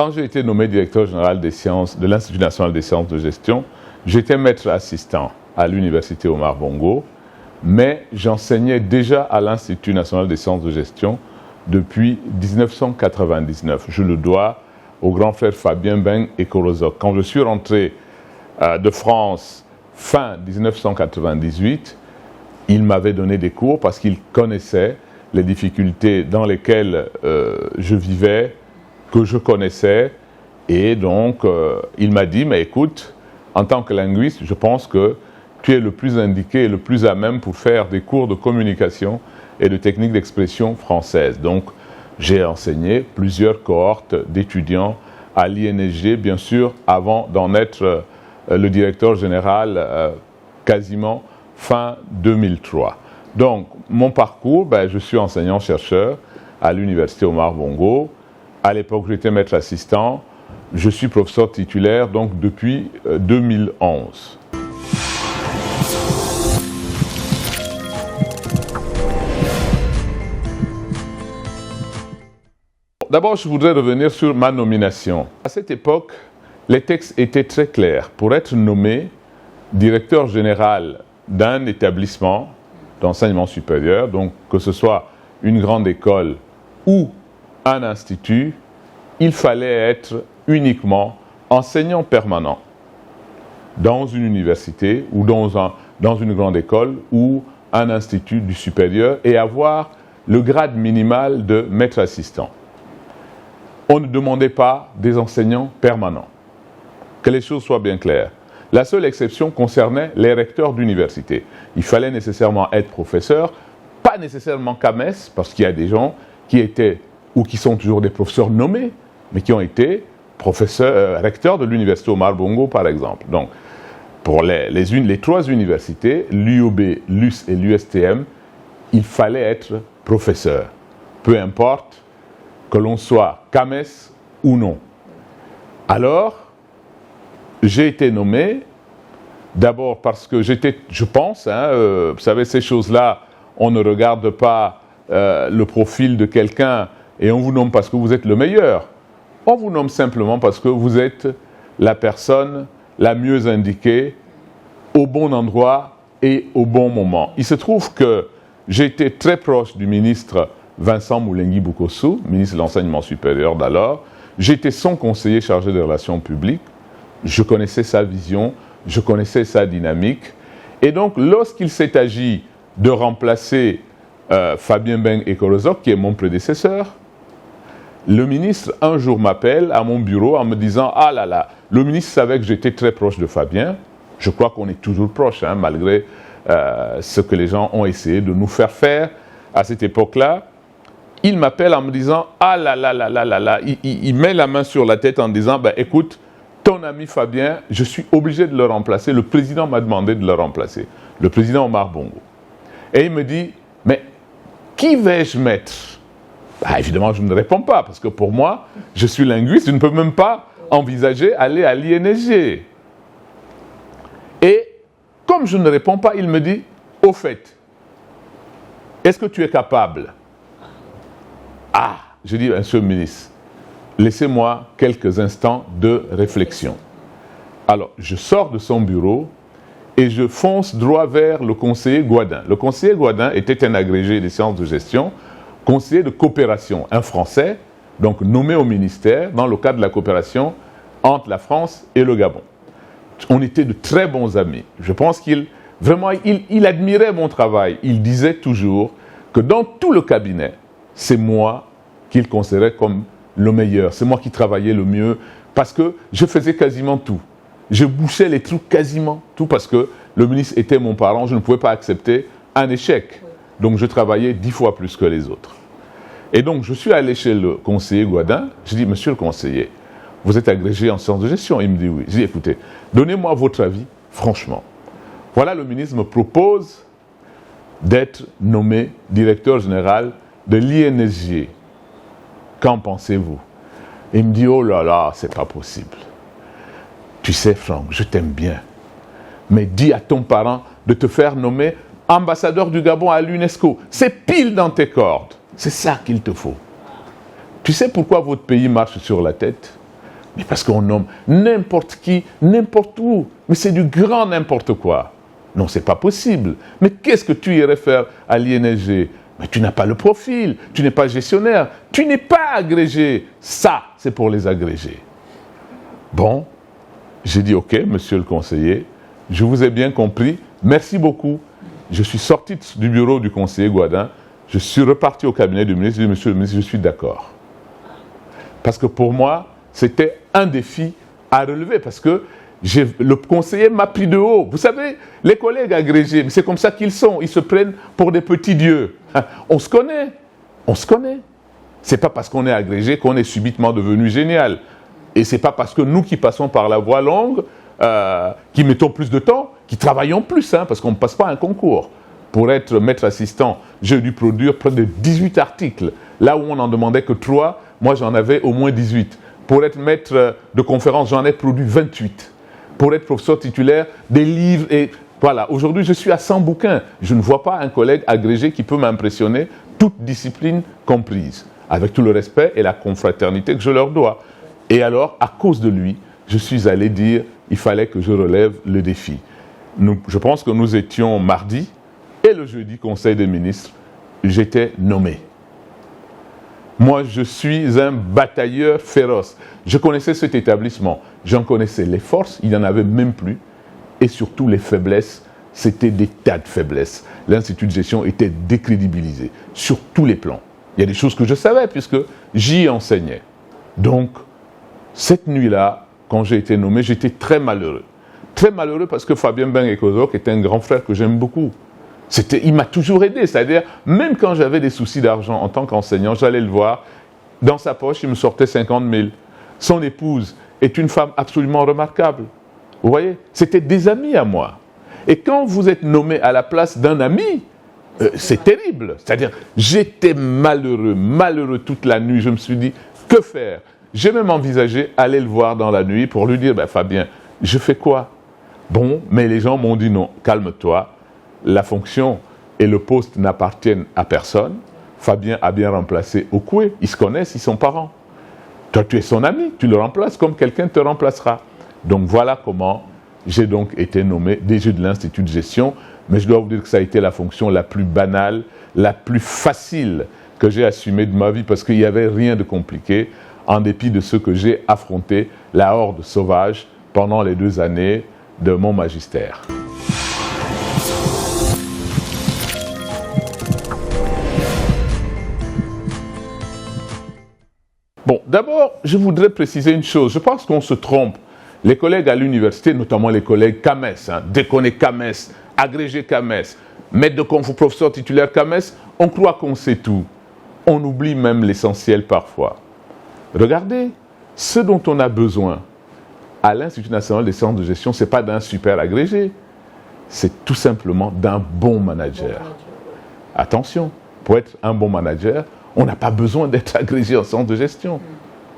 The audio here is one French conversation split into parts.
Quand j'ai été nommé directeur général des sciences de l'Institut national des sciences de gestion, j'étais maître assistant à l'université Omar Bongo, mais j'enseignais déjà à l'Institut national des sciences de gestion depuis 1999. Je le dois au grand frère Fabien Beng et Korozok. Quand je suis rentré de France fin 1998, il m'avait donné des cours parce qu'il connaissait les difficultés dans lesquelles je vivais, que je connaissais, et donc il m'a dit, mais écoute, en tant que linguiste, je pense que tu es le plus indiqué et le plus à même pour faire des cours de communication et de techniques d'expression française. Donc, j'ai enseigné plusieurs cohortes d'étudiants à l'INSG, bien sûr, avant d'en être le directeur général quasiment fin 2003. Donc, mon parcours, je suis enseignant-chercheur à l'université Omar Bongo. À l'époque, j'étais maître assistant. Je suis professeur titulaire donc depuis 2011. D'abord, je voudrais revenir sur ma nomination. À cette époque, les textes étaient très clairs. Pour être nommé directeur général d'un établissement d'enseignement supérieur, donc que ce soit une grande école ou un institut, il fallait être uniquement enseignant permanent dans une université ou dans une grande école ou un institut du supérieur et avoir le grade minimal de maître assistant. On ne demandait pas des enseignants permanents. Que les choses soient bien claires. La seule exception concernait les recteurs d'université. Il fallait nécessairement être professeur, pas nécessairement CAMES, parce qu'il y a des gens qui étaient ou qui sont toujours des professeurs nommés, mais qui ont été recteurs de l'université Omar Bongo, par exemple. Donc, pour les trois universités, l'UOB, l'US et l'USTM, il fallait être professeur. Peu importe que l'on soit CAMES ou non. Alors, j'ai été nommé, d'abord parce que je pense, vous savez, ces choses-là, on ne regarde pas le profil de quelqu'un et on vous nomme parce que vous êtes le meilleur. On vous nomme simplement parce que vous êtes la personne la mieux indiquée, au bon endroit et au bon moment. Il se trouve que j'ai été très proche du ministre Vincent Moulengi Bukosu, ministre de l'Enseignement supérieur d'alors. J'étais son conseiller chargé des relations publiques. Je connaissais sa vision, je connaissais sa dynamique. Et donc, lorsqu'il s'est agi de remplacer Fabien Beng et Korozok, qui est mon prédécesseur, le ministre, un jour, m'appelle à mon bureau en me disant « Ah là là !» Le ministre savait que j'étais très proche de Fabien. Je crois qu'on est toujours proche, malgré ce que les gens ont essayé de nous faire faire à cette époque-là. Il m'appelle en me disant « Ah là là là là là là !» Il met la main sur la tête en disant « Écoute, ton ami Fabien, je suis obligé de le remplacer. Le président m'a demandé de le remplacer. » Le président Omar Bongo. Et il me dit « Mais qui vais-je mettre ?» Évidemment, je ne réponds pas, parce que pour moi, je suis linguiste, je ne peux même pas envisager aller à l'INSG. Et comme je ne réponds pas, il me dit « Au fait, est-ce que tu es capable ?» Ah, je dis « Monsieur le ministre, laissez-moi quelques instants de réflexion. » Alors, je sors de son bureau et je fonce droit vers le conseiller Guadin. Le conseiller Guadin était un agrégé des sciences de gestion, conseiller de coopération, un Français, donc nommé au ministère dans le cadre de la coopération entre la France et le Gabon. On était de très bons amis. Je pense qu'il admirait mon travail. Il disait toujours que dans tout le cabinet, c'est moi qu'il considérait comme le meilleur. C'est moi qui travaillais le mieux parce que je faisais quasiment tout. Je bouchais les trous quasiment tout parce que le ministre était mon parent. Je ne pouvais pas accepter un échec. Donc, je travaillais 10 fois plus que les autres. Et donc, je suis allé chez le conseiller Guadin. Je dis, monsieur le conseiller, vous êtes agrégé en sciences de gestion? Il me dit oui. Je dis, écoutez, donnez-moi votre avis, franchement. Voilà, le ministre me propose d'être nommé directeur général de l'INSG. Qu'en pensez-vous? Il me dit, oh là là, c'est pas possible. Tu sais, Franck, je t'aime bien. Mais dis à ton parent de te faire nommer ambassadeur du Gabon à l'UNESCO. C'est pile dans tes cordes. C'est ça qu'il te faut. Tu sais pourquoi votre pays marche sur la tête? Mais parce qu'on nomme n'importe qui, n'importe où. Mais c'est du grand n'importe quoi. Non, c'est pas possible. Mais qu'est-ce que tu irais faire à l'INSG? Mais tu n'as pas le profil, tu n'es pas gestionnaire, tu n'es pas agrégé. Ça, c'est pour les agrégés. Bon, j'ai dit, ok, monsieur le conseiller, je vous ai bien compris, merci beaucoup. Je suis sorti du bureau du conseiller Gouadin, je suis reparti au cabinet du ministre, j'ai dit, monsieur le ministre, je suis d'accord. Parce que pour moi, c'était un défi à relever, parce que le conseiller m'a pris de haut. Vous savez, les collègues agrégés, c'est comme ça qu'ils sont, ils se prennent pour des petits dieux. On se connaît, on se connaît. C'est pas parce qu'on est agrégé qu'on est subitement devenu génial. Et c'est pas parce que nous qui passons par la voie longue, qui mettons plus de temps, qui travaillons plus, parce qu'on ne passe pas un concours. Pour être maître assistant, j'ai dû produire près de 18 articles. Là où on n'en demandait que 3, moi j'en avais au moins 18. Pour être maître de conférence, j'en ai produit 28. Pour être professeur titulaire, des livres et... Voilà, aujourd'hui je suis à 100 bouquins. Je ne vois pas un collègue agrégé qui peut m'impressionner, toute discipline comprise, avec tout le respect et la confraternité que je leur dois. Et alors, à cause de lui, je suis allé dire, il fallait que je relève le défi. Je pense que nous étions mardi, et le jeudi, Conseil des ministres, j'étais nommé. Moi, je suis un batailleur féroce. Je connaissais cet établissement, j'en connaissais les forces, il n'y en avait même plus, et surtout les faiblesses, c'était des tas de faiblesses. L'Institut de gestion était décrédibilisé, sur tous les plans. Il y a des choses que je savais, puisque j'y enseignais. Donc, cette nuit-là, quand j'ai été nommé, j'étais très malheureux. Très malheureux parce que Fabien Bengué-Kozok était un grand frère que j'aime beaucoup. Il m'a toujours aidé, c'est-à-dire, même quand j'avais des soucis d'argent en tant qu'enseignant, j'allais le voir, dans sa poche, il me sortait 50 000. Son épouse est une femme absolument remarquable. Vous voyez, c'était des amis à moi. Et quand vous êtes nommé à la place d'un ami, c'est terrible. C'est-à-dire, j'étais malheureux toute la nuit. Je me suis dit, que faire? J'ai même envisagé aller le voir dans la nuit pour lui dire, Fabien, je fais quoi? Bon, mais les gens m'ont dit non, calme-toi. La fonction et le poste n'appartiennent à personne. Fabien a bien remplacé Okoué. Ils se connaissent, ils sont parents. Toi, tu es son ami, tu le remplaces comme quelqu'un te remplacera. Donc voilà comment j'ai donc été nommé DG de l'Institut de gestion. Mais je dois vous dire que ça a été la fonction la plus banale, la plus facile que j'ai assumée de ma vie parce qu'il n'y avait rien de compliqué, en dépit de ce que j'ai affronté, la horde sauvage, pendant les 2 années de mon magistère. Bon, d'abord, je voudrais préciser une chose. Je pense qu'on se trompe. Les collègues à l'université, notamment les collègues CAMES, déconné CAMES, agrégé CAMES, maître de conf ou professeur titulaire CAMES, on croit qu'on sait tout. On oublie même l'essentiel parfois. Regardez, ce dont on a besoin à l'Institut national des sciences de gestion, ce n'est pas d'un super agrégé, c'est tout simplement d'un bon manager. Attention, pour être un bon manager, on n'a pas besoin d'être agrégé en sciences de gestion.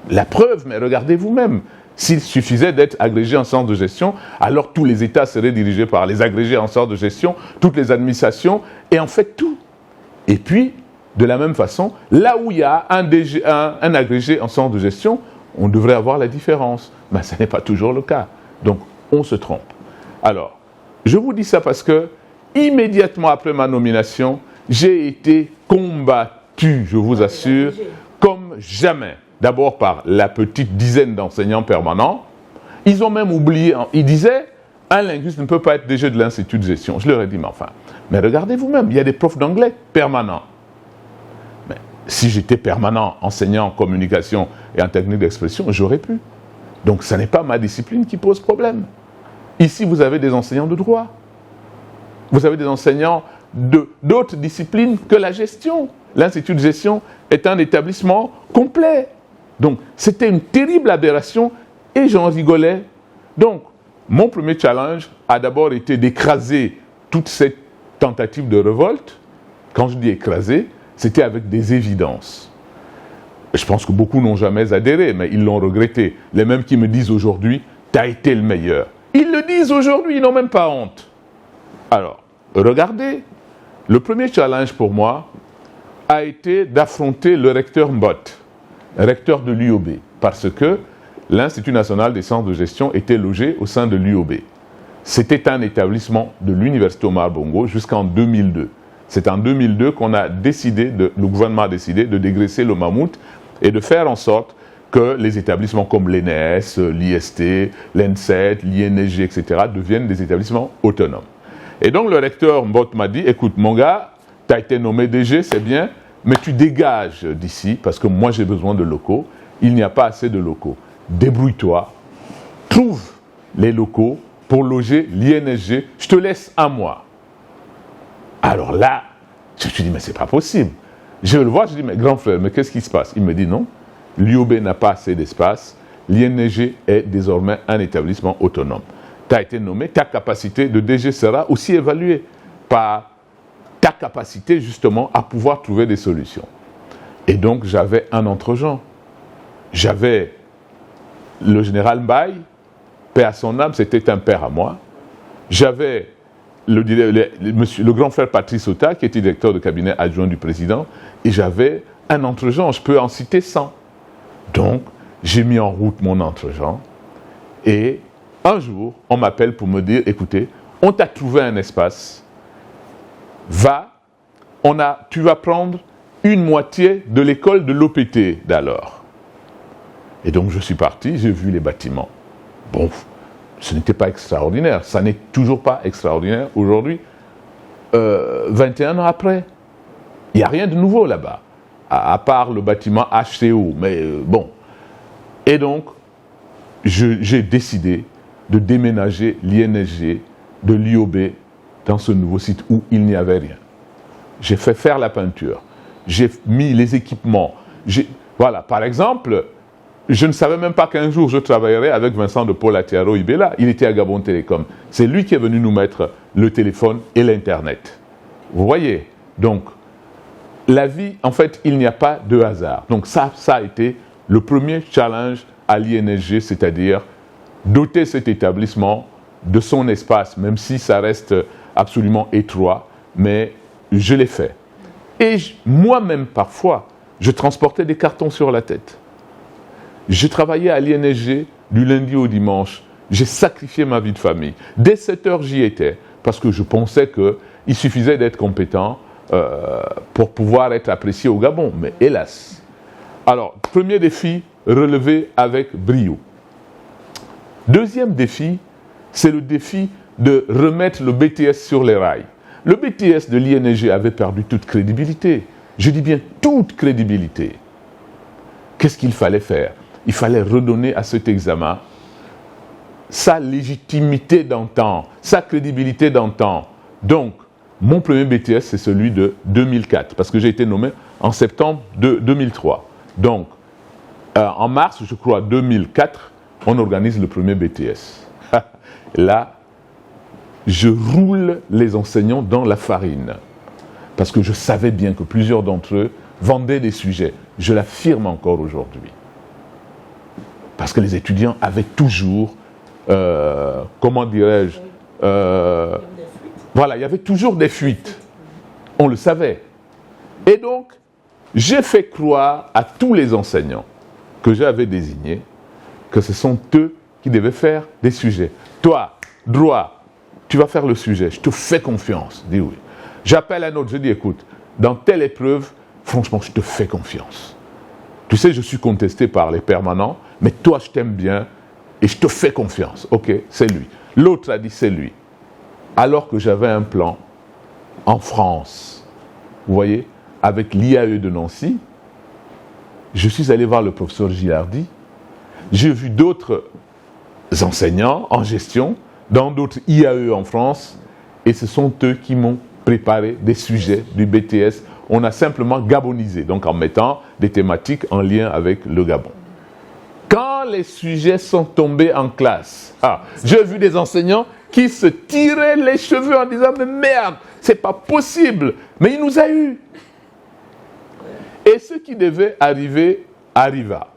La preuve, mais regardez vous-même, s'il suffisait d'être agrégé en sciences de gestion, alors tous les États seraient dirigés par les agrégés en sciences de gestion, toutes les administrations, et en fait tout. Et puis, de la même façon, là où il y a un agrégé en sciences de gestion, on devrait avoir la différence. Mais ce n'est pas toujours le cas. Donc, on se trompe. Alors, je vous dis ça parce que, immédiatement après ma nomination, j'ai été combattu, je vous assure, comme jamais. D'abord par la petite dizaine d'enseignants permanents. Ils ont même oublié, ils disaient, un linguiste ne peut pas être DG de l'Institut de gestion. Je leur ai dit, mais regardez vous-même, il y a des profs d'anglais permanents. Mais si j'étais permanent, enseignant en communication et en technique d'expression, j'aurais pu. Donc, ce n'est pas ma discipline qui pose problème. Ici, vous avez des enseignants de droit. Vous avez des enseignants d'autres disciplines que la gestion. L'Institut de gestion est un établissement complet. Donc, c'était une terrible aberration et j'en rigolais. Donc, mon premier challenge a d'abord été d'écraser toute cette tentative de révolte. Quand je dis écraser, c'était avec des évidences. Je pense que beaucoup n'ont jamais adhéré, mais ils l'ont regretté. Les mêmes qui me disent aujourd'hui, tu as été le meilleur. Ils le disent aujourd'hui, ils n'ont même pas honte. Alors, regardez, le premier challenge pour moi a été d'affronter le recteur Mbott, recteur de l'UOB, parce que l'Institut national des sciences de gestion était logé au sein de l'UOB. C'était un établissement de l'Université Omar Bongo jusqu'en 2002. C'est en 2002 qu'on a décidé, le gouvernement a décidé de dégraisser le mammouth et de faire en sorte que les établissements comme l'ENS, l'IST, l'ENSET, l'INSG, etc. deviennent des établissements autonomes. Et donc le recteur Mbot m'a dit, écoute mon gars, tu as été nommé DG, c'est bien, mais tu dégages d'ici parce que moi j'ai besoin de locaux, il n'y a pas assez de locaux. Débrouille-toi, trouve les locaux pour loger l'INSG, je te laisse un mois. Alors là, je me suis dit, mais c'est pas possible. Je vais le voir, je dis, mais grand frère, mais qu'est-ce qui se passe? Il me dit non, l'UOB n'a pas assez d'espace, l'INSG est désormais un établissement autonome. Tu as été nommé, ta capacité de DG sera aussi évaluée par ta capacité justement à pouvoir trouver des solutions. Et donc j'avais un entre-gens. J'avais le général Mbaye, paix à son âme, c'était un père à moi. J'avais le grand frère Patrice Ota, qui était directeur de cabinet adjoint du président, et j'avais un entre-gens, je peux en citer 100. Donc, j'ai mis en route mon entre-gens, et un jour, on m'appelle pour me dire, écoutez, on t'a trouvé un espace, tu vas prendre une moitié de l'école de l'OPT d'alors. Et donc, je suis parti, j'ai vu les bâtiments. Bon, ce n'était pas extraordinaire, ça n'est toujours pas extraordinaire aujourd'hui, 21 ans après. Il n'y a rien de nouveau là-bas, à part le bâtiment HCO, mais bon. Et donc, j'ai décidé de déménager l'INSG de l'IOB dans ce nouveau site où il n'y avait rien. J'ai fait faire la peinture, j'ai mis les équipements. Voilà, par exemple, je ne savais même pas qu'un jour je travaillerais avec Vincent de Paul Atiaro Ibela. Il était à Gabon Télécom. C'est lui qui est venu nous mettre le téléphone et l'Internet. Vous voyez? Donc, la vie, en fait, il n'y a pas de hasard. Donc ça a été le premier challenge à l'INSG, c'est-à-dire doter cet établissement de son espace, même si ça reste absolument étroit, mais je l'ai fait. Et moi-même, parfois, je transportais des cartons sur la tête. J'ai travaillé à l'INSG du lundi au dimanche. J'ai sacrifié ma vie de famille. Dès 7 heures, j'y étais, parce que je pensais qu'il suffisait d'être compétent pour pouvoir être apprécié au Gabon. Mais hélas. Alors, premier défi, relevé avec brio. Deuxième défi, c'est le défi de remettre le BTS sur les rails. Le BTS de l'INSG avait perdu toute crédibilité. Je dis bien toute crédibilité. Qu'est-ce qu'il fallait faire? Il fallait redonner à cet examen sa légitimité d'antan, sa crédibilité d'antan. Donc, mon premier BTS, c'est celui de 2004, parce que j'ai été nommé en septembre de 2003. Donc, en mars, je crois, 2004, on organise le premier BTS. Là, je roule les enseignants dans la farine, parce que je savais bien que plusieurs d'entre eux vendaient des sujets. Je l'affirme encore aujourd'hui. Parce que les étudiants avaient toujours, comment dirais-je, voilà, il y avait toujours des fuites. On le savait. Et donc, j'ai fait croire à tous les enseignants que j'avais désignés que ce sont eux qui devaient faire des sujets. Toi, droit, tu vas faire le sujet, je te fais confiance. Dis oui. J'appelle un autre, je dis écoute, dans telle épreuve, franchement, je te fais confiance. Tu sais, je suis contesté par les permanents, mais toi, je t'aime bien et je te fais confiance. Ok, c'est lui. L'autre a dit c'est lui. Alors que j'avais un plan en France, vous voyez, avec l'IAE de Nancy, je suis allé voir le professeur Gilardi. J'ai vu d'autres enseignants en gestion dans d'autres IAE en France et ce sont eux qui m'ont préparé des sujets du BTS. On a simplement gabonisé, donc en mettant des thématiques en lien avec le Gabon. Quand les sujets sont tombés en classe, j'ai vu des enseignants qui se tiraient les cheveux en disant « Mais merde, c'est pas possible !» Mais il nous a eu. Et ce qui devait arriver, arriva.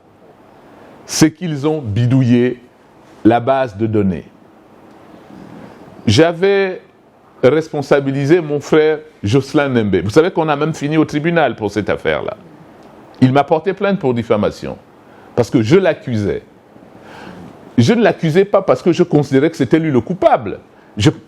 C'est qu'ils ont bidouillé la base de données. J'avais responsabilisé mon frère Jocelyn Nembe. Vous savez qu'on a même fini au tribunal pour cette affaire-là. Il m'a porté plainte pour diffamation, parce que je l'accusais je ne l'accusais pas parce que je considérais que c'était lui le coupable.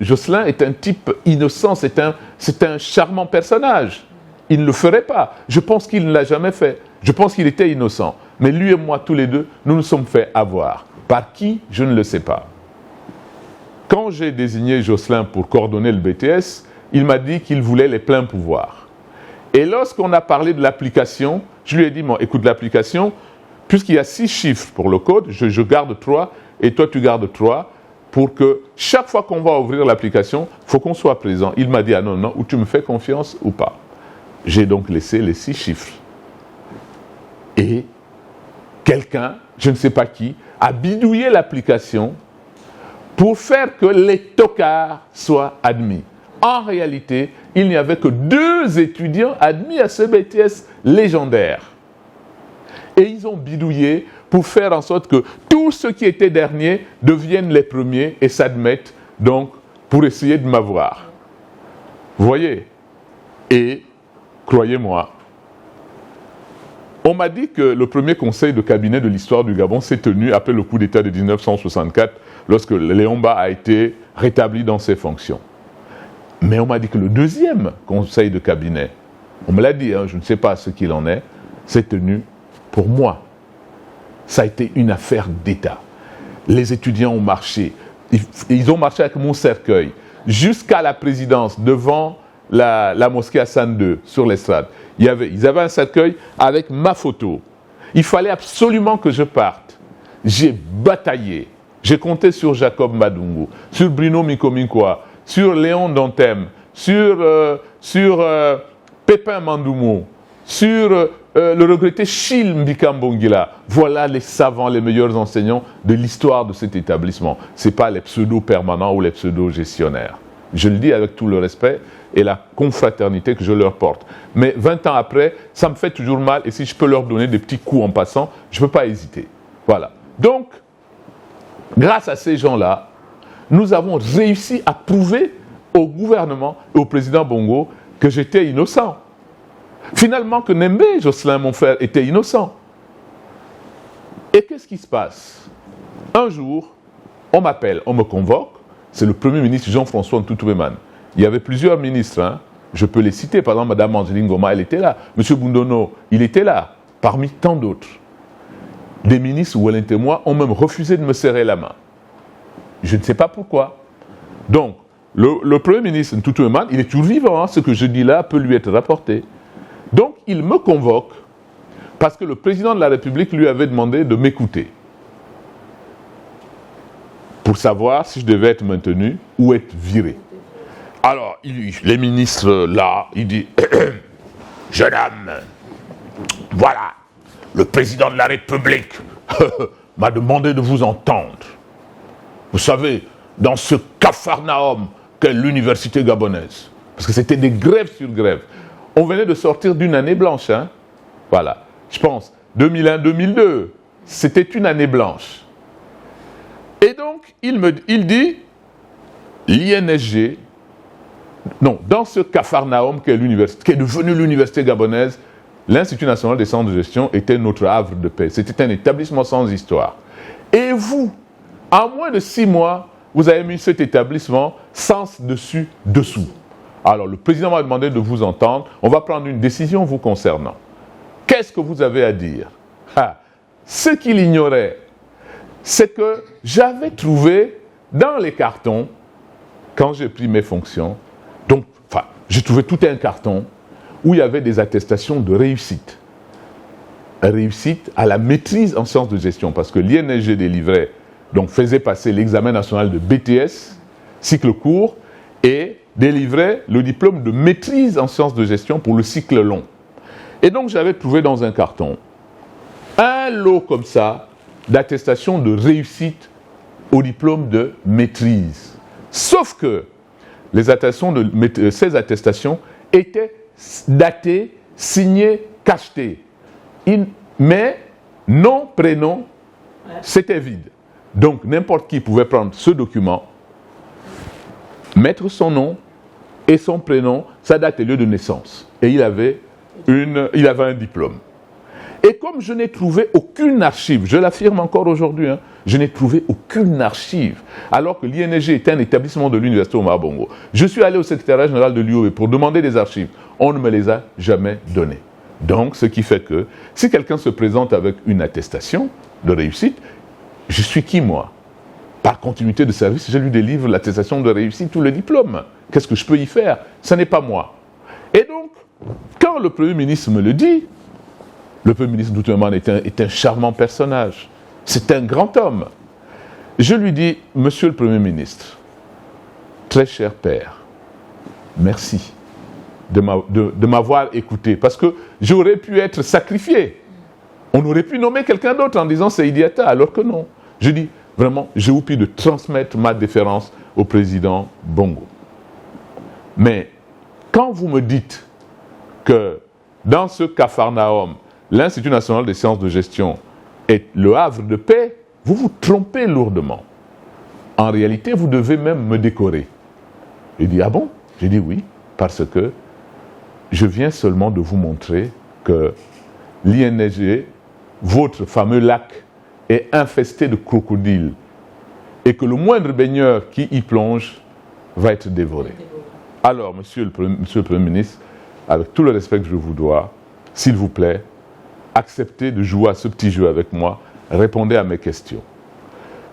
Jocelyn est un type innocent, c'est un charmant personnage. Il ne le ferait pas. Je pense qu'il ne l'a jamais fait. Je pense qu'il était innocent. Mais lui et moi, tous les deux, nous nous sommes fait avoir. Par qui? Je ne le sais pas. Quand j'ai désigné Jocelyn pour coordonner le BTS, il m'a dit qu'il voulait les pleins pouvoirs. Et lorsqu'on a parlé de l'application, je lui ai dit, bon, écoute, l'application, puisqu'il y a 6 chiffres pour le code, je garde 3 et toi tu gardes 3 pour que chaque fois qu'on va ouvrir l'application, il faut qu'on soit présent. Il m'a dit, ah non, ou tu me fais confiance ou pas. J'ai donc laissé les 6 chiffres. Et quelqu'un, je ne sais pas qui, a bidouillé l'application pour faire que les tocards soient admis. En réalité, il n'y avait que 2 étudiants admis à ce BTS légendaire. Et ils ont bidouillé pour faire en sorte que tous ceux qui étaient derniers deviennent les premiers et s'admettent donc pour essayer de m'avoir. Vous voyez? Et, croyez-moi, on m'a dit que le premier conseil de cabinet de l'histoire du Gabon s'est tenu après le coup d'État de 1964, lorsque Léomba a été rétabli dans ses fonctions. Mais on m'a dit que le deuxième conseil de cabinet, on me l'a dit, hein, je ne sais pas ce qu'il en est, s'est tenu pour moi. Ça a été une affaire d'État. Les étudiants ont marché. Ils ont marché avec mon cercueil jusqu'à la présidence, devant la mosquée Hassan II, sur l'estrade. Ils avaient un cercueil avec ma photo. Il fallait absolument que je parte. J'ai bataillé. J'ai compté sur Jacob Madungu, sur Bruno Mikominkoa, sur Léon Dontem, sur Pépin Mandoumo, sur le regretté Chil Mbikambongila. Voilà les savants, les meilleurs enseignants de l'histoire de cet établissement. Ce n'est pas les pseudo-permanents ou les pseudo-gestionnaires. Je le dis avec tout le respect et la confraternité que je leur porte. Mais 20 ans après, ça me fait toujours mal et si je peux leur donner des petits coups en passant, je ne peux pas hésiter. Voilà. Donc, grâce à ces gens-là, nous avons réussi à prouver au gouvernement et au président Bongo que j'étais innocent. Finalement, que Nembe, Jocelyn, mon frère, était innocent. Et qu'est-ce qui se passe? Un jour, on m'appelle, on me convoque. C'est le Premier ministre Jean-François Ntoutou-Beman. Il y avait plusieurs ministres, hein. Je peux les citer. Par exemple, Mme Angeline Goma, elle était là. M. Bundono, il était là, parmi tant d'autres. Des ministres, Wellington et moi, ont même refusé de me serrer la main. Je ne sais pas pourquoi. Donc, le Premier ministre Ntoutou-Beman, il est toujours vivant. Hein. Ce que je dis là peut lui être rapporté. Donc, il me convoque parce que le président de la République lui avait demandé de m'écouter pour savoir si je devais être maintenu ou être viré. Alors, les ministres là, il dit « Jeune homme, voilà, le président de la République m'a demandé de vous entendre. Vous savez, dans ce capharnaüm qu'est l'université gabonaise, parce que c'était des grèves sur grèves. On venait de sortir d'une année blanche, hein. Voilà, je pense, 2001-2002, c'était une année blanche. Et donc, il dit, l'INSG, non, dans ce capharnaüm qui est devenu l'université gabonaise, l'Institut national des centres de gestion était notre havre de paix. C'était un établissement sans histoire. Et vous, en moins de 6 mois, vous avez mis cet établissement sans dessus-dessous. Alors, le président m'a demandé de vous entendre. On va prendre une décision vous concernant. Qu'est-ce que vous avez à dire? Ce qu'il ignorait, c'est que j'avais trouvé dans les cartons, quand j'ai pris mes fonctions, donc, j'ai trouvé tout un carton où il y avait des attestations de réussite. Réussite à la maîtrise en sciences de gestion, parce que l'INSG délivrait, donc faisait passer l'examen national de BTS, cycle court, et délivrait le diplôme de maîtrise en sciences de gestion pour le cycle long. Et donc, j'avais trouvé dans un carton un lot comme ça d'attestation de réussite au diplôme de maîtrise. Sauf que ces attestations étaient datées, signées, cachetées. Mais nom, prénom, c'était vide. Donc, n'importe qui pouvait prendre ce document, mettre son nom et son prénom, sa date et lieu de naissance. Et il avait un diplôme. Et comme je n'ai trouvé aucune archive, je l'affirme encore aujourd'hui, hein, je n'ai trouvé aucune archive, alors que l'INSG était un établissement de l'Université Omar Bongo. Je suis allé au secrétariat général de l'UOB pour demander des archives. On ne me les a jamais données. Donc, ce qui fait que, si quelqu'un se présente avec une attestation de réussite, je suis qui, moi? Par continuité de service, je lui délivre l'attestation de réussite ou le diplôme. Qu'est-ce que je peux y faire? Ce n'est pas moi. Et donc, quand le Premier ministre me le dit, le Premier ministre d'Outre-Mann est un charmant personnage. C'est un grand homme. Je lui dis, Monsieur le Premier ministre, très cher père, merci de m'avoir écouté, parce que j'aurais pu être sacrifié. On aurait pu nommer quelqu'un d'autre en disant c'est Idiata, alors que non. Je dis, vraiment, j'ai oublié de transmettre ma déférence au président Bongo. Mais quand vous me dites que dans ce Capharnaüm, l'Institut national des sciences de gestion est le havre de paix, vous vous trompez lourdement. En réalité, vous devez même me décorer. Il dit, ah bon? J'ai dit oui, parce que je viens seulement de vous montrer que l'INSG, votre fameux lac, est infesté de crocodiles et que le moindre baigneur qui y plonge va être dévoré. Alors, monsieur le Premier ministre, avec tout le respect que je vous dois, s'il vous plaît, acceptez de jouer à ce petit jeu avec moi, répondez à mes questions.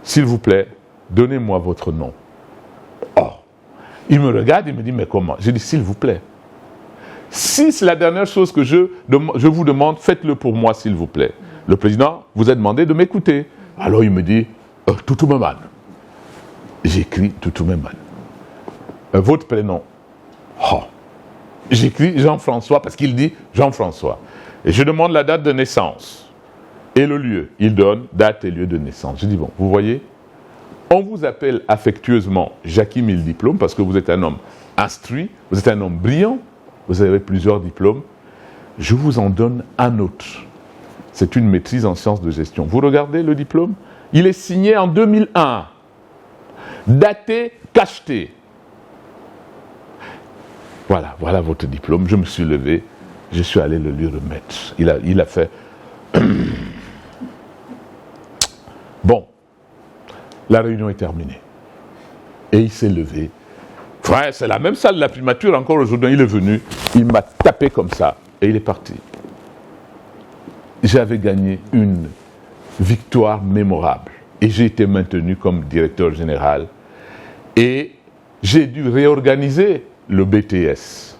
S'il vous plaît, donnez-moi votre nom. Oh, il me regarde, il me dit, mais comment? J'ai dit, s'il vous plaît. Si c'est la dernière chose que je vous demande, faites-le pour moi, s'il vous plaît. Le président vous a demandé de m'écouter. Alors il me dit, Toutoumeman. J'écris Toutoumeman. Votre prénom? Oh. J'écris Jean-François parce qu'il dit Jean-François. Et je demande la date de naissance et le lieu. Il donne date et lieu de naissance. Je dis, bon, vous voyez, on vous appelle affectueusement Jackie Mille Diplômes parce que vous êtes un homme instruit, vous êtes un homme brillant, vous avez plusieurs diplômes. Je vous en donne un autre. C'est une maîtrise en sciences de gestion. Vous regardez le diplôme? Il est signé en 2001, daté, cacheté. Voilà votre diplôme. Je me suis levé, je suis allé le lui remettre. Il a fait... Bon, la réunion est terminée. Et il s'est levé. Ouais, c'est la même salle de la primature encore aujourd'hui. Il est venu, il m'a tapé comme ça et il est parti. J'avais gagné une victoire mémorable et j'ai été maintenu comme directeur général et j'ai dû réorganiser le BTS.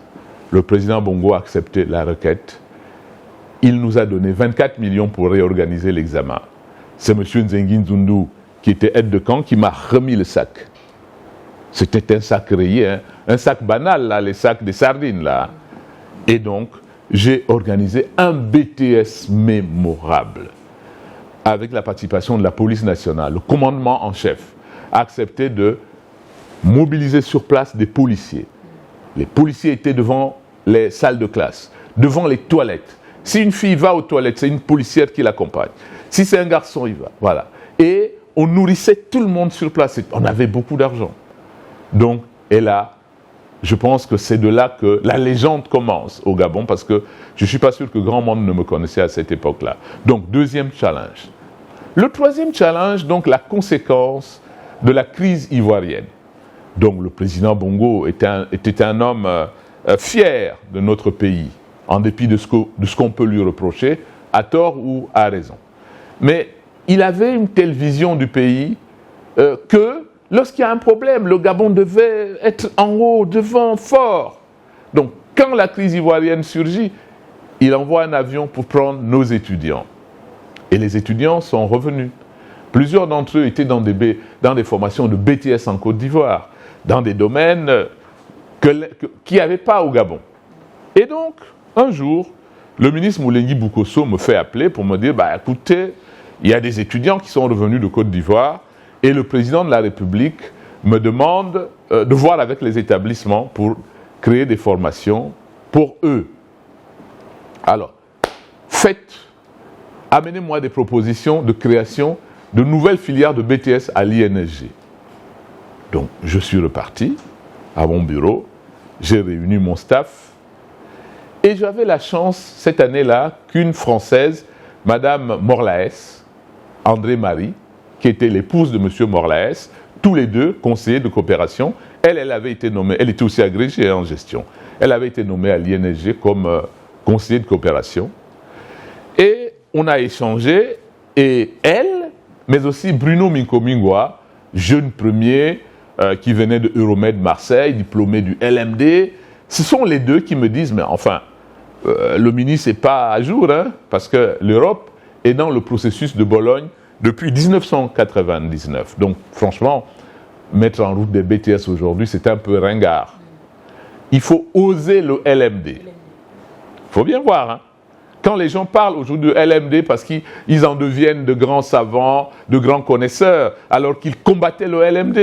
Le président Bongo a accepté la requête. Il nous a donné 24 millions pour réorganiser l'examen. C'est M. Nzengi Nzundu, qui était aide de camp, qui m'a remis le sac. C'était un sac rayé, hein? Un sac banal, là, les sacs des sardines. Là. Et donc, j'ai organisé un BTS mémorable avec la participation de la police nationale. Le commandement en chef a accepté de mobiliser sur place des policiers. Les policiers étaient devant les salles de classe, devant les toilettes. Si une fille va aux toilettes, c'est une policière qui l'accompagne. Si c'est un garçon, il va. Voilà. Et on nourrissait tout le monde sur place. On avait beaucoup d'argent. Donc, et là, je pense que c'est de là que la légende commence au Gabon, parce que je ne suis pas sûr que grand monde ne me connaissait à cette époque-là. Donc, deuxième challenge. Le troisième challenge, donc la conséquence de la crise ivoirienne. Donc, le président Bongo était un homme fier de notre pays, en dépit de ce qu'on peut lui reprocher, à tort ou à raison. Mais il avait une telle vision du pays que lorsqu'il y a un problème, le Gabon devait être en haut, devant, fort. Donc, quand la crise ivoirienne surgit, il envoie un avion pour prendre nos étudiants. Et les étudiants sont revenus. Plusieurs d'entre eux étaient dans des formations de BTS en Côte d'Ivoire, dans des domaines qu'il n'y avait pas au Gabon. Et donc, un jour, le ministre Moulengi Boukosso me fait appeler pour me dire, écoutez, il y a des étudiants qui sont revenus de Côte d'Ivoire et le président de la République me demande de voir avec les établissements pour créer des formations pour eux. Alors, amenez-moi des propositions de création de nouvelles filières de BTS à l'INSG. Donc, je suis reparti à mon bureau, j'ai réuni mon staff et j'avais la chance, cette année-là, qu'une Française Madame Morlaes, André-Marie, qui était l'épouse de M. Morlaes, tous les deux conseillers de coopération. Elle avait été nommée, elle était aussi agrégée en gestion. Elle avait été nommée à l'INSG comme conseiller de coopération. Et on a échangé, et elle, mais aussi Bruno Minko-Mingwa, jeune premier qui venait de Euromed Marseille, diplômé du LMD, ce sont les deux qui me disent, mais enfin, le ministre n'est pas à jour, hein, parce que l'Europe est dans le processus de Bologne depuis 1999. Donc, franchement, mettre en route des BTS aujourd'hui, c'est un peu ringard. Il faut oser le LMD. Il faut bien voir, hein. Quand les gens parlent aujourd'hui de LMD parce qu'ils en deviennent de grands savants, de grands connaisseurs, alors qu'ils combattaient le LMD.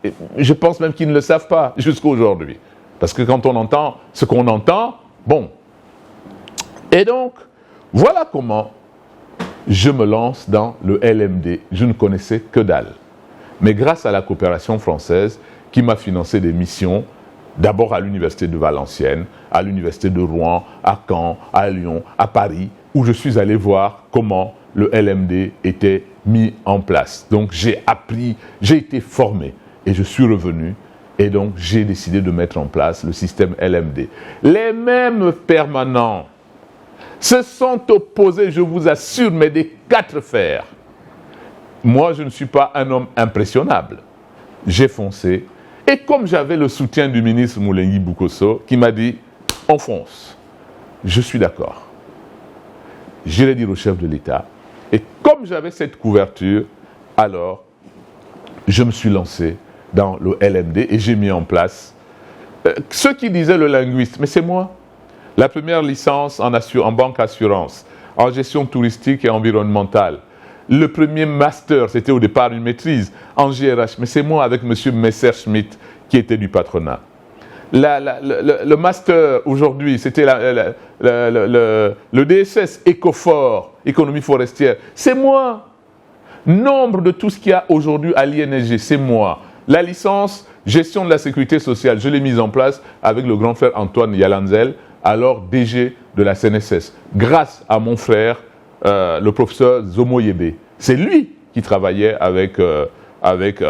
Et je pense même qu'ils ne le savent pas jusqu'à aujourd'hui. Parce que quand on entend ce qu'on entend, bon. Et donc, voilà comment je me lance dans le LMD. Je ne connaissais que dalle. Mais grâce à la coopération française qui m'a financé des missions, d'abord à l'université de Valenciennes, à l'université de Rouen, à Caen, à Lyon, à Paris, où je suis allé voir comment le LMD était mis en place. Donc j'ai appris, j'ai été formé et je suis revenu et donc j'ai décidé de mettre en place le système LMD. Les mêmes permanents se sont opposés, je vous assure, mais des quatre fers. Moi, je ne suis pas un homme impressionnable. J'ai foncé. Et comme j'avais le soutien du ministre Moulengi Boukosso, qui m'a dit, on fonce. Je suis d'accord. J'irai dire au chef de l'État. Et comme j'avais cette couverture, alors, je me suis lancé dans le LMD et j'ai mis en place ceux qui disaient le linguiste, mais c'est moi. La première licence en banque assurance, en gestion touristique et environnementale. Le premier master, c'était au départ une maîtrise en GRH, mais c'est moi avec M. Messerschmitt qui était du patronat. Le master aujourd'hui, c'était le DSS Ecofort, économie forestière, c'est moi. Nombre de tout ce qu'il y a aujourd'hui à l'INSG, c'est moi. La licence gestion de la sécurité sociale, je l'ai mise en place avec le grand frère Antoine Yalanzel, alors DG de la CNSS, grâce à mon frère, le professeur Zomo Yebe. C'est lui qui travaillait avec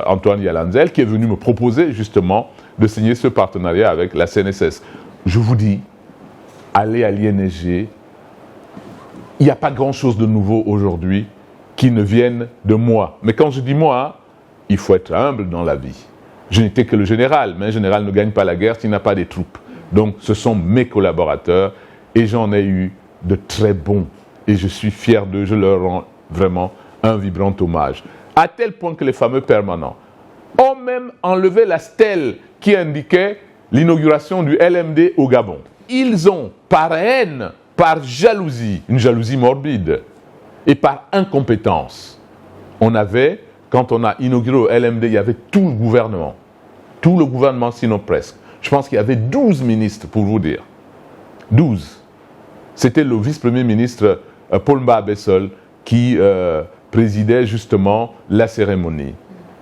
Antoine Yalanzel, qui est venu me proposer justement de signer ce partenariat avec la CNSS. Je vous dis, allez à l'INSG, il n'y a pas grand-chose de nouveau aujourd'hui qui ne vienne de moi. Mais quand je dis moi, il faut être humble dans la vie. Je n'étais que le général, mais un général ne gagne pas la guerre s'il n'a pas des troupes. Donc ce sont mes collaborateurs et j'en ai eu de très bons. Et je suis fier d'eux, je leur rends vraiment un vibrant hommage. À tel point que les fameux permanents ont même enlevé la stèle qui indiquait l'inauguration du LMD au Gabon. Ils ont, par haine, par jalousie, une jalousie morbide, et par incompétence. Quand on a inauguré au LMD, il y avait tout le gouvernement sinon presque. Je pense qu'il y avait 12 ministres, pour vous dire. 12. C'était le vice-premier ministre Paul Mba-Bessol qui présidait justement la cérémonie.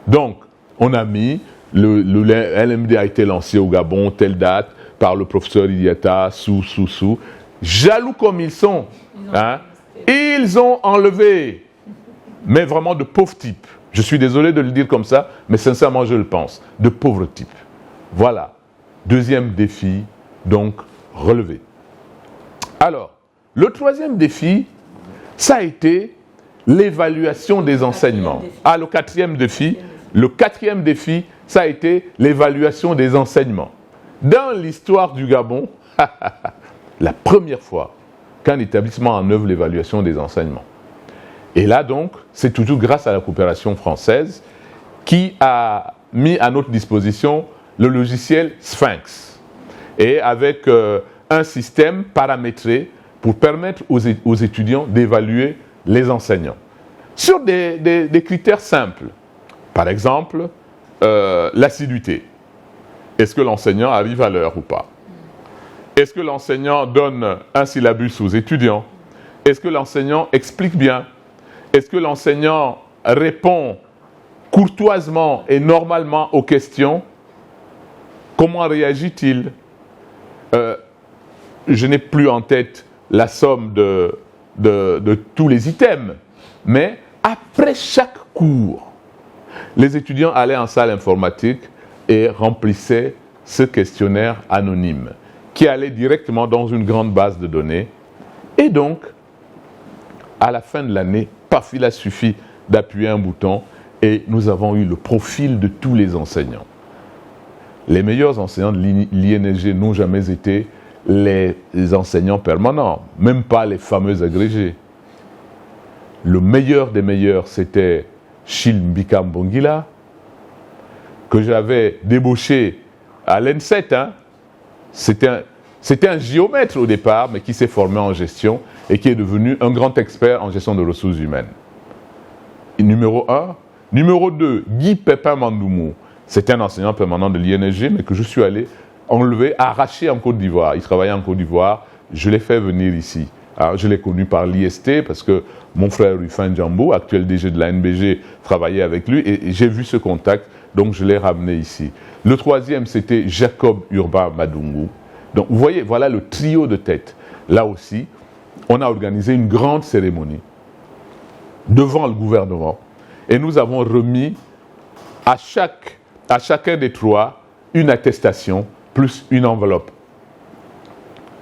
Donc, on a mis, le LMD a été lancé au Gabon, telle date, par le professeur Idiata, sous. Jaloux comme ils sont, ils ont enlevé, mais vraiment de pauvres types. Je suis désolé de le dire comme ça, mais sincèrement je le pense, de pauvres types. Voilà. Deuxième défi, donc, relevé. Alors, le troisième défi, ça a été l'évaluation des enseignements. Le quatrième défi, ça a été l'évaluation des enseignements. Dans l'histoire du Gabon, la première fois qu'un établissement en œuvre l'évaluation des enseignements. Et là donc, c'est toujours grâce à la coopération française qui a mis à notre disposition le logiciel Sphinx. Et avec un système paramétré pour permettre aux étudiants d'évaluer les enseignants. Sur des critères simples. Par exemple, l'assiduité. Est-ce que l'enseignant arrive à l'heure ou pas? Est-ce que l'enseignant donne un syllabus aux étudiants? Est-ce que l'enseignant explique bien? Est-ce que l'enseignant répond courtoisement et normalement aux questions? Comment réagit-il? Je n'ai plus en tête la somme de tous les items. Mais après chaque cours, les étudiants allaient en salle informatique et remplissaient ce questionnaire anonyme qui allait directement dans une grande base de données. Et donc, à la fin de l'année, paf, il a suffi d'appuyer un bouton et nous avons eu le profil de tous les enseignants. Les meilleurs enseignants de l'INSG n'ont jamais été les enseignants permanents, même pas les fameux agrégés. Le meilleur des meilleurs, c'était Chil Mbika Mbongila, que j'avais débauché à l'ENSET. C'était un géomètre au départ, mais qui s'est formé en gestion et qui est devenu un grand expert en gestion de ressources humaines. Et numéro 1. Numéro 2, Guy Pépin Mandoumou. C'était un enseignant permanent de l'INSG, mais que je suis allé enlever, arracher en Côte d'Ivoire. Il travaillait en Côte d'Ivoire, je l'ai fait venir ici. Alors, je l'ai connu par l'IST parce que mon frère Rufin Djambou, actuel DG de la NBG, travaillait avec lui et j'ai vu ce contact, donc je l'ai ramené ici. Le troisième, c'était Jacob Urbain Madungu. Donc vous voyez, voilà le trio de tête. Là aussi, on a organisé une grande cérémonie devant le gouvernement et nous avons remis à chacun des trois une attestation plus une enveloppe.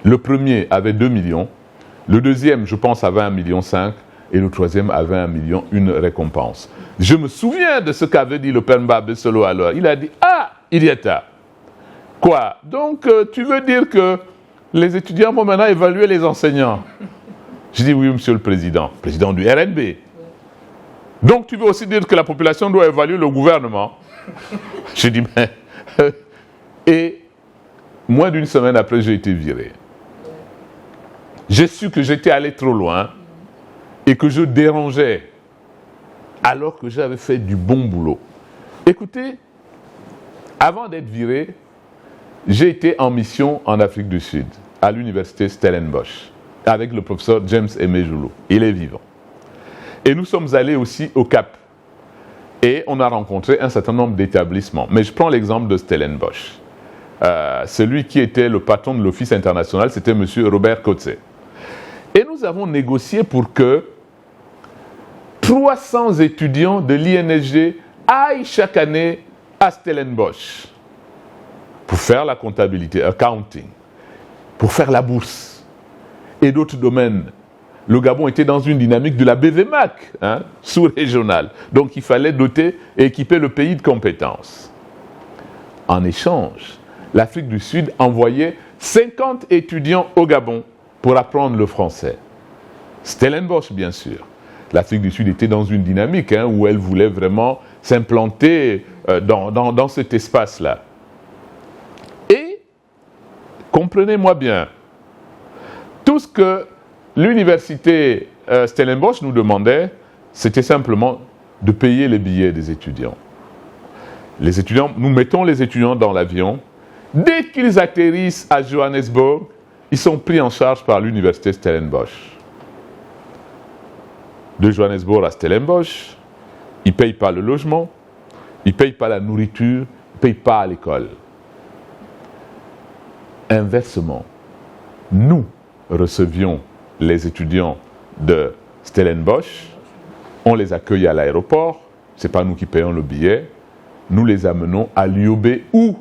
Le premier avait 2 millions, le deuxième, je pense, avait 1,5 million et le troisième avait 1 million, une récompense. Je me souviens de ce qu'avait dit le père Mbabé Solo alors. Il a dit « Ah, Idiata, quoi? Donc, tu veux dire que les étudiants vont maintenant évaluer les enseignants ?» Je dis « Oui, monsieur le président du RNB. » Donc, tu veux aussi dire que la population doit évaluer le gouvernement? Je dis « Mais... » Et moins d'une semaine après, j'ai été viré. J'ai su que j'étais allé trop loin et que je dérangeais alors que j'avais fait du bon boulot. Écoutez, avant d'être viré, j'ai été en mission en Afrique du Sud, à l'université Stellenbosch, avec le professeur James Emejoulou. Il est vivant. Et nous sommes allés aussi au Cap. Et on a rencontré un certain nombre d'établissements. Mais je prends l'exemple de Stellenbosch. Celui qui était le patron de l'Office international, c'était M. Robert Kotze. Et nous avons négocié pour que 300 étudiants de l'INSG aillent chaque année à Stellenbosch pour faire la comptabilité, accounting, pour faire la bourse et d'autres domaines. Le Gabon était dans une dynamique de la BVMAC, sous-régionale. Donc il fallait doter et équiper le pays de compétences. En échange, l'Afrique du Sud envoyait 50 étudiants au Gabon pour apprendre le français. Stellenbosch, bien sûr. L'Afrique du Sud était dans une dynamique où elle voulait vraiment s'implanter dans cet espace-là. Et, comprenez-moi bien, tout ce que l'université Stellenbosch nous demandait, c'était simplement de payer les billets des étudiants. Les étudiants, nous mettons les étudiants dans l'avion. Dès qu'ils atterrissent à Johannesburg, ils sont pris en charge par l'université Stellenbosch. De Johannesburg à Stellenbosch, ils ne payent pas le logement, ils ne payent pas la nourriture, ils ne payent pas à l'école. Inversement, nous recevions les étudiants de Stellenbosch, on les accueille à l'aéroport, ce n'est pas nous qui payons le billet, nous les amenons à l'IOB où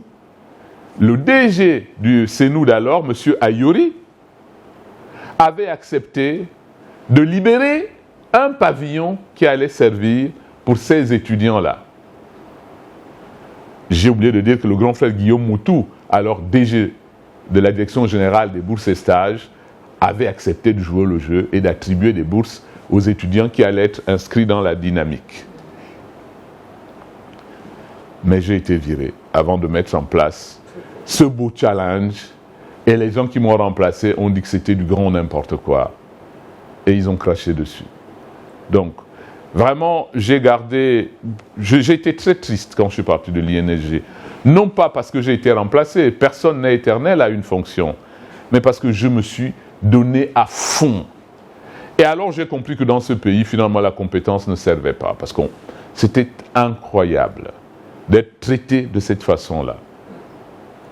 le DG du CNU d'alors, M. Ayori, avait accepté de libérer un pavillon qui allait servir pour ces étudiants-là. J'ai oublié de dire que le grand frère Guillaume Moutou, alors DG de la Direction générale des bourses et stages, avait accepté de jouer le jeu et d'attribuer des bourses aux étudiants qui allaient être inscrits dans la dynamique. Mais j'ai été viré avant de mettre en place ce beau challenge et les gens qui m'ont remplacé ont dit que c'était du grand n'importe quoi et ils ont craché dessus. Donc, vraiment, j'ai été très triste quand je suis parti de l'INSG. Non pas parce que j'ai été remplacé, personne n'est éternel à une fonction, mais parce que je me suis donné à fond. Et alors j'ai compris que dans ce pays, finalement, la compétence ne servait pas, parce que c'était incroyable d'être traité de cette façon-là.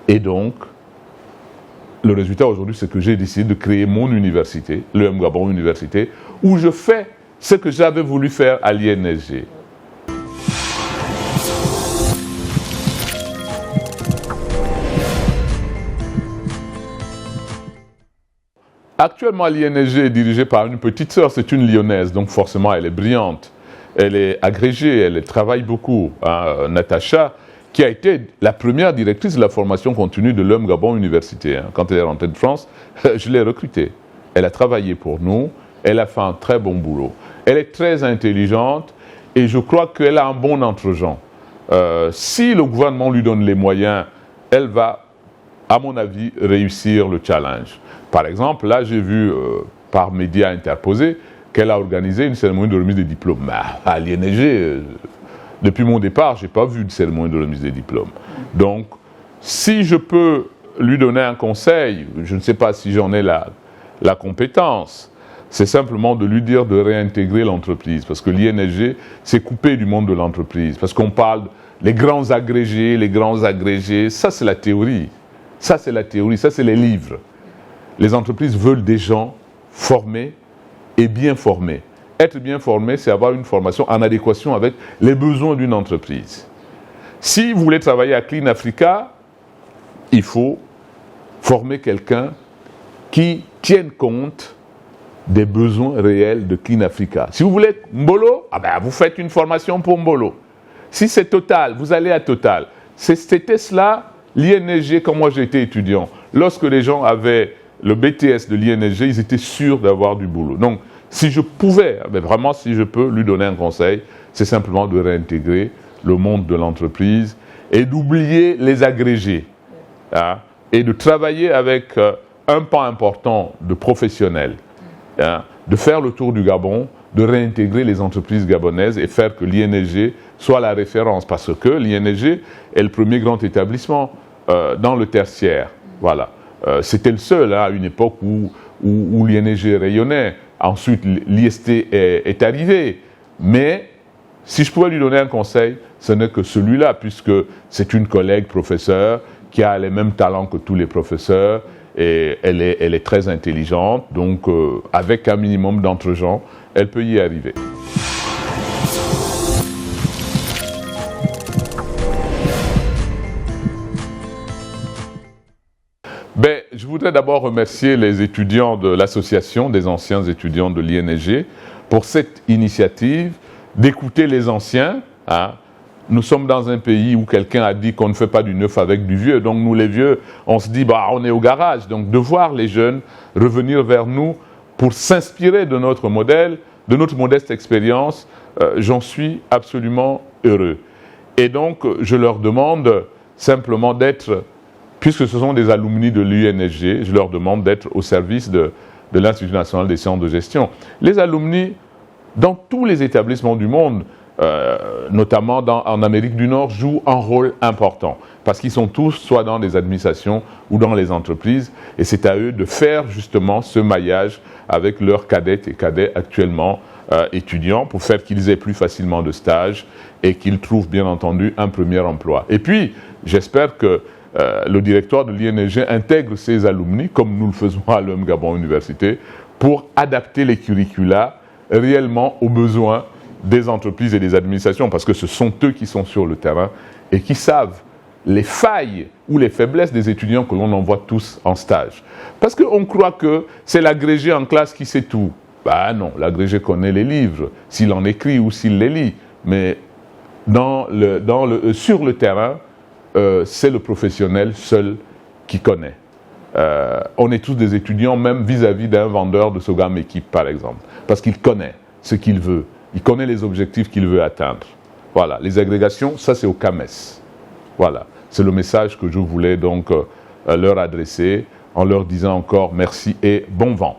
Et donc, le résultat aujourd'hui, c'est que j'ai décidé de créer mon université, l'EM Gabon Université, où je fais ce que j'avais voulu faire à l'INSG. Actuellement, l'INSG est dirigée par une petite sœur, c'est une lyonnaise, donc forcément elle est brillante, elle est agrégée, elle travaille beaucoup. Natacha, qui a été la première directrice de la formation continue de l'EM Gabon Université. Quand elle est rentrée de France, je l'ai recrutée. Elle a travaillé pour nous, elle a fait un très bon boulot. Elle est très intelligente et je crois qu'elle a un bon entre-gens. Si le gouvernement lui donne les moyens, elle va, à mon avis, réussir le challenge. Par exemple, là, j'ai vu par médias interposés qu'elle a organisé une cérémonie de remise des diplômes. Mais à l'INSG, depuis mon départ, je n'ai pas vu de cérémonie de remise des diplômes. Donc, si je peux lui donner un conseil, je ne sais pas si j'en ai la compétence, c'est simplement de lui dire de réintégrer l'entreprise. Parce que l'INSG s'est coupé du monde de l'entreprise. Parce qu'on parle des grands agrégés, ça c'est la théorie. Ça c'est la théorie, ça c'est les livres. Les entreprises veulent des gens formés et bien formés. Être bien formé, c'est avoir une formation en adéquation avec les besoins d'une entreprise. Si vous voulez travailler à Clean Africa, il faut former quelqu'un qui tienne compte des besoins réels de Clean Africa. Si vous voulez Mbolo, vous faites une formation pour Mbolo. Si c'est Total, vous allez à Total. C'était cela, l'INSG, quand moi j'étais étudiant. Lorsque les gens avaient le BTS de l'INSG, ils étaient sûrs d'avoir du boulot. Donc, si je pouvais, vraiment si je peux lui donner un conseil, c'est simplement de réintégrer le monde de l'entreprise et d'oublier les agrégés. Et de travailler avec un pan important de professionnels. De faire le tour du Gabon, de réintégrer les entreprises gabonaises et faire que l'INSG soit la référence. Parce que l'INSG est le premier grand établissement dans le tertiaire. Voilà. C'était le seul à une époque où l'INSG rayonnait. Ensuite, l'IST est arrivé. Mais si je pouvais lui donner un conseil, ce n'est que celui-là, puisque c'est une collègue professeure qui a les mêmes talents que tous les professeurs et elle est très intelligente. Donc, avec un minimum d'entre-gens, elle peut y arriver. Je voudrais d'abord remercier les étudiants de l'association des anciens étudiants de l'INSG pour cette initiative d'écouter les anciens. Nous sommes dans un pays où quelqu'un a dit qu'on ne fait pas du neuf avec du vieux. Donc nous les vieux, on se dit on est au garage. Donc de voir les jeunes revenir vers nous pour s'inspirer de notre modèle, de notre modeste expérience, j'en suis absolument heureux. Et donc je leur demande simplement d'être, puisque ce sont des alumni de l'UNSG, je leur demande d'être au service de l'Institut national des sciences de gestion. Les alumni, dans tous les établissements du monde, notamment en Amérique du Nord, jouent un rôle important. Parce qu'ils sont tous soit dans des administrations ou dans les entreprises. Et c'est à eux de faire justement ce maillage avec leurs cadettes et cadets actuellement étudiants pour faire qu'ils aient plus facilement de stages et qu'ils trouvent bien entendu un premier emploi. Et puis, j'espère que le directoire de l'INSG intègre ces alumni, comme nous le faisons à l'EM Gabon Université, pour adapter les curricula réellement aux besoins des entreprises et des administrations, parce que ce sont eux qui sont sur le terrain et qui savent les failles ou les faiblesses des étudiants que l'on envoie tous en stage. Parce qu'on croit que c'est l'agrégé en classe qui sait tout. Non, l'agrégé connaît les livres, s'il en écrit ou s'il les lit, mais sur le terrain, c'est le professionnel seul qui connaît. On est tous des étudiants, même vis-à-vis d'un vendeur de Sogam Équipe, par exemple, parce qu'il connaît ce qu'il veut, il connaît les objectifs qu'il veut atteindre. Voilà, les agrégations, ça c'est au CAMES. Voilà, c'est le message que je voulais donc leur adresser en leur disant encore merci et bon vent.